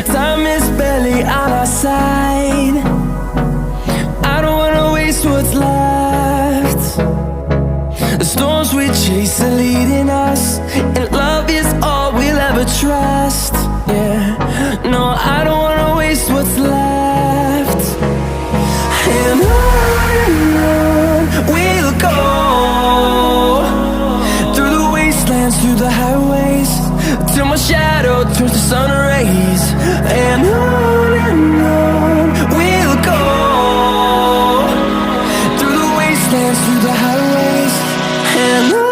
Time is barely on our side. I don't wanna waste what's left. The storms we chase are leading us, and love is all we'll ever trust. Yeah, no, I don't wanna waste what's left. And on we'll go, through the wastelands, through the highways, till my shadow turns to sun rays. And on we'll go, through the wastelands, through the highways, and on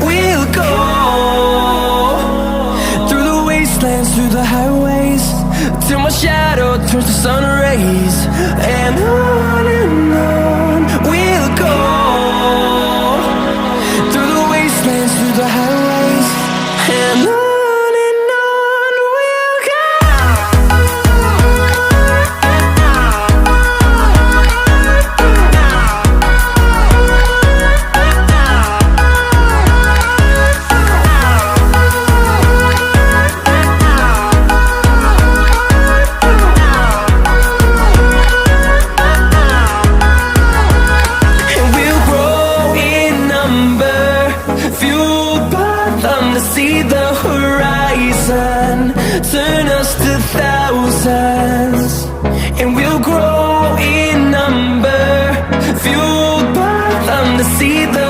we'll go. Through the highways, till my shadow turns to sun rays. And on we'll go, through the wastelands, through the highways, and on. To see the horizon turn us to thousands, and we'll grow in number, fueled by them to see the